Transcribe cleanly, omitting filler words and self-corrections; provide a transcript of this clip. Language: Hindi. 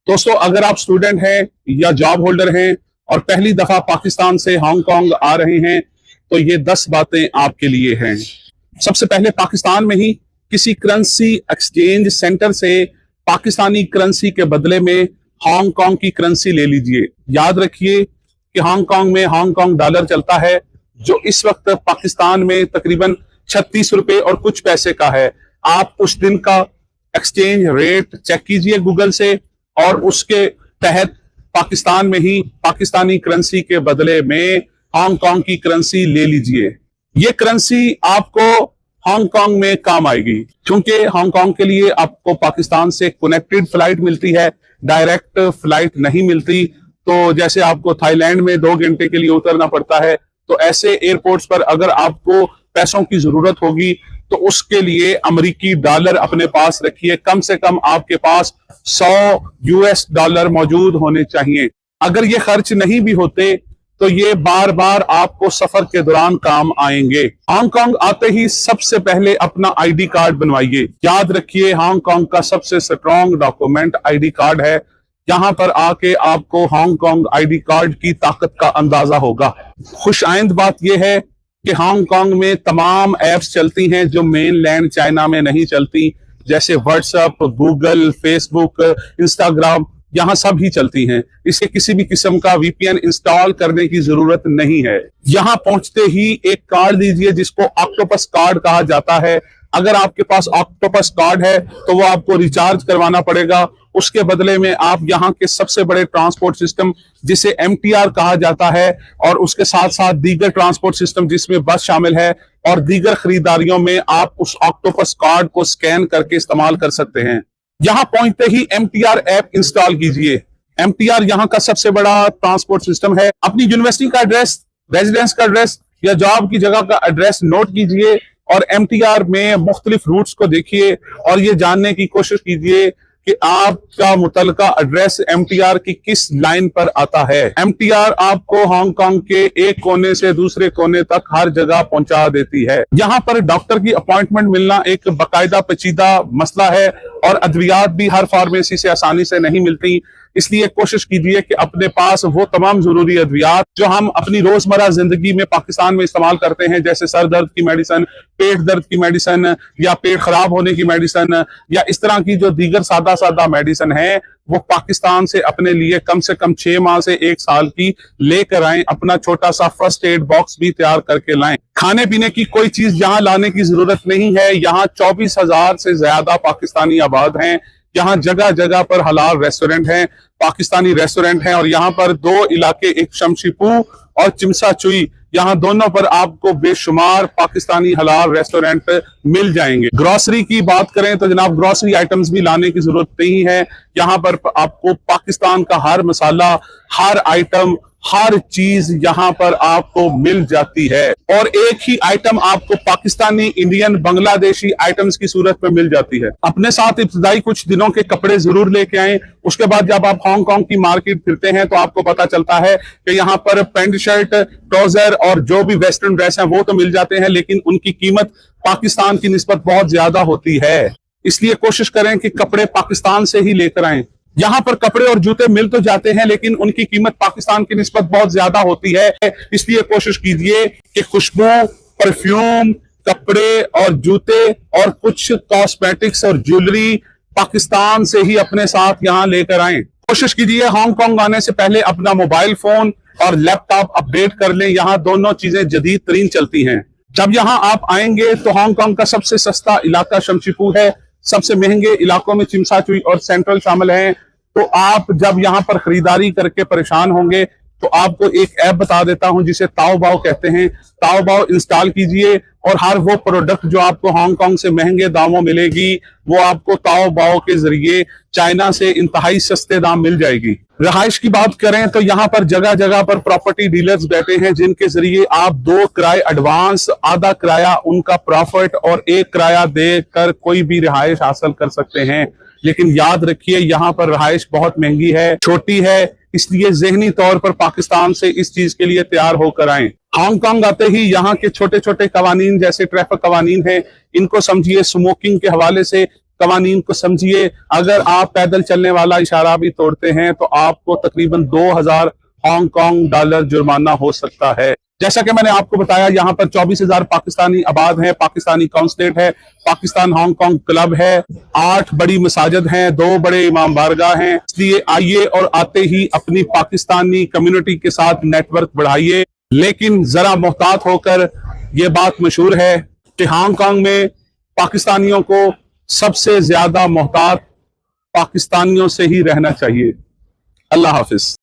दोस्तों, अगर आप स्टूडेंट हैं या जॉब होल्डर हैं और पहली दफा पाकिस्तान से हांगकांग आ रहे हैं तो ये 10 बातें आपके लिए हैं। सबसे पहले, पाकिस्तान में ही किसी करेंसी एक्सचेंज सेंटर से पाकिस्तानी करेंसी के बदले में हांगकांग की करेंसी ले लीजिए। याद रखिए कि हांगकांग में हांगकांग डॉलर चलता है, जो इस वक्त पाकिस्तान में तकरीबन 36 रुपए और कुछ पैसे का है। आप उस दिन का एक्सचेंज रेट चेक कीजिए गूगल से और उसके तहत पाकिस्तान में ही पाकिस्तानी करेंसी के बदले में हांगकांग की करेंसी ले लीजिए। ये करेंसी आपको हांगकांग में काम आएगी, क्योंकि हांगकांग के लिए आपको पाकिस्तान से कनेक्टेड फ्लाइट मिलती है, डायरेक्ट फ्लाइट नहीं मिलती। तो जैसे आपको थाईलैंड में 2 घंटे के लिए उतरना पड़ता है, तो ऐसे एयरपोर्ट्स पर अगर आपको पैसों की जरूरत होगी तो उसके लिए अमेरिकी डॉलर अपने पास रखिए। कम से कम आपके पास 100 US डॉलर मौजूद होने चाहिए। अगर ये खर्च नहीं भी होते तो ये बार बार आपको सफर के दौरान काम आएंगे। हांगकांग आते ही सबसे पहले अपना ID कार्ड बनवाइए। याद रखिए, हांगकांग का सबसे स्ट्रॉन्ग डॉक्यूमेंट ID कार्ड है। यहां पर आके आपको हांगकांग ID कार्ड की ताकत का अंदाजा होगा। खुशाइंद बात यह है कि हांगकांग में तमाम एप्स चलती हैं जो मेनलैंड चाइना में नहीं चलती, जैसे व्हाट्सएप, गूगल, फेसबुक, इंस्टाग्राम, यहाँ सब ही चलती हैं। इसे किसी भी किस्म का VPN इंस्टॉल करने की जरूरत नहीं है। यहाँ पहुंचते ही एक कार्ड लीजिए जिसको ऑक्टोपस कार्ड कहा जाता है। अगर आपके पास ऑक्टोपस कार्ड है तो वो आपको रिचार्ज करवाना पड़ेगा। उसके बदले में आप यहाँ के सबसे बड़े ट्रांसपोर्ट सिस्टम जिसे MTR कहा जाता है और उसके साथ साथ दीगर ट्रांसपोर्ट सिस्टम जिसमें बस शामिल है और दीगर खरीदारियों में आप उस ऑक्टोपस कार्ड को स्कैन करके इस्तेमाल कर सकते हैं। यहाँ पहुंचते ही MTR ऐप इंस्टॉल कीजिए। MTR यहाँ का सबसे बड़ा ट्रांसपोर्ट सिस्टम है। अपनी यूनिवर्सिटी का एड्रेस, रेजिडेंस का एड्रेस या जॉब की जगह का एड्रेस नोट कीजिए और MTR में मुख्तलिफ रूट्स को देखिए और ये जानने की कोशिश कीजिए कि आपका मुतलका एड्रेस MTR की किस लाइन पर आता है। MTR आपको हांगकांग के एक कोने से दूसरे कोने तक हर जगह पहुंचा देती है। यहाँ पर डॉक्टर की अपॉइंटमेंट मिलना एक बाकायदा पेचीदा मसला है और अद्वियात भी हर फार्मेसी से आसानी से नहीं मिलती। इसलिए कोशिश कीजिए कि अपने पास वो तमाम जरूरी अद्वियात जो हम अपनी रोजमर्रा जिंदगी में पाकिस्तान में इस्तेमाल करते हैं, जैसे सर दर्द की मेडिसिन, पेट दर्द की मेडिसिन या पेट खराब होने की मेडिसिन या इस तरह की जो दीगर सादा मेडिसिन है, वो पाकिस्तान से अपने लिए कम से कम 6 माह से 1 साल की लेकर आए। अपना छोटा सा फर्स्ट एड बॉक्स भी तैयार करके लाएं। खाने पीने की कोई चीज यहाँ लाने की जरूरत नहीं है। यहाँ 24,000 से ज्यादा पाकिस्तानी आबाद हैं। यहाँ जगह जगह पर हलाल रेस्टोरेंट हैं, पाकिस्तानी रेस्टोरेंट हैं और यहाँ पर 2 इलाके, एक शमशीपू और चिमसा चुई, यहाँ दोनों पर आपको बेशुमार पाकिस्तानी हलाल रेस्टोरेंट मिल जाएंगे। ग्रोसरी की बात करें तो जनाब ग्रोसरी आइटम्स भी लाने की जरूरत नहीं है। यहाँ पर आपको पाकिस्तान का हर मसाला, हर आइटम, हर चीज यहाँ पर आपको मिल जाती है और एक ही आइटम आपको पाकिस्तानी, इंडियन, बांग्लादेशी आइटम्स की सूरत में मिल जाती है। अपने साथ इब्तदाई कुछ दिनों के कपड़े जरूर लेके आएं। उसके बाद जब आप हांगकांग की मार्केट फिरते हैं तो आपको पता चलता है कि यहाँ पर पैंट शर्ट, ट्राउजर और जो भी वेस्टर्न ड्रेस है वो तो मिल जाते हैं, लेकिन उनकी कीमत पाकिस्तान की निस्बत बहुत ज्यादा होती है। इसलिए कोशिश करें कि कपड़े पाकिस्तान से ही लेकर आएं। यहाँ पर कपड़े और जूते मिल तो जाते हैं, लेकिन उनकी कीमत पाकिस्तान की निस्बत बहुत ज्यादा होती है। इसलिए कोशिश कीजिए कि खुशबू, परफ्यूम, कपड़े और जूते और कुछ कॉस्मेटिक्स और ज्वेलरी पाकिस्तान से ही अपने साथ यहाँ लेकर आएं। कोशिश कीजिए हांगकांग आने से पहले अपना मोबाइल फोन और लैपटॉप अपडेट कर लें। यहाँ दोनों चीजें जदीद तरीन चलती हैं। जब यहाँ आप आएंगे तो हांगकांग का सबसे सस्ता इलाका शमशीपू है, सबसे महंगे इलाकों में चिमसा चुई और सेंट्रल शामिल हैं। तो आप जब यहाँ पर खरीदारी करके परेशान होंगे तो आपको एक ऐप बता देता हूं जिसे ताओबाओ कहते हैं। ताओबाओ इंस्टॉल कीजिए और हर वो प्रोडक्ट जो आपको हांगकांग से महंगे दामों मिलेगी वो आपको ताओबाओ के जरिए चाइना से इंतहाई सस्ते दाम मिल जाएगी। रहाइश की बात करें तो यहाँ पर जगह जगह पर प्रॉपर्टी डीलर्स बैठे हैं जिनके जरिए आप 2 किराए एडवांस, आधा किराया उनका प्रॉफिट और 1 किराया देकर कोई भी रिहाइश हासिल कर सकते हैं। लेकिन याद रखिए, यहाँ पर रहाइश बहुत महंगी है, छोटी है, इसलिए ज़हनी तौर पर पाकिस्तान से इस चीज के लिए तैयार होकर आएं। हांगकांग आते ही यहाँ के छोटे छोटे कवानीन जैसे ट्रैफिक कवानीन हैं, इनको समझिए। स्मोकिंग के हवाले से कवानीन को समझिए। अगर आप पैदल चलने वाला इशारा भी तोड़ते हैं तो आपको तकरीबन 2000 हांगकांग डॉलर जुर्माना हो सकता है। जैसा कि मैंने आपको बताया, यहाँ पर 24,000 पाकिस्तानी आबाद हैं, पाकिस्तानी काउंसलेट है, पाकिस्तान हांगकांग क्लब है, 8 बड़ी मसाजिद हैं, 2 बड़े इमाम बारगाह हैं। इसलिए आइए और आते ही अपनी पाकिस्तानी कम्युनिटी के साथ नेटवर्क बढ़ाइए। लेकिन जरा मोहतात होकर, यह बात मशहूर है कि हांगकांग में पाकिस्तानियों को सबसे ज्यादा मोहतात पाकिस्तानियों से ही रहना चाहिए। अल्लाह हाफिज।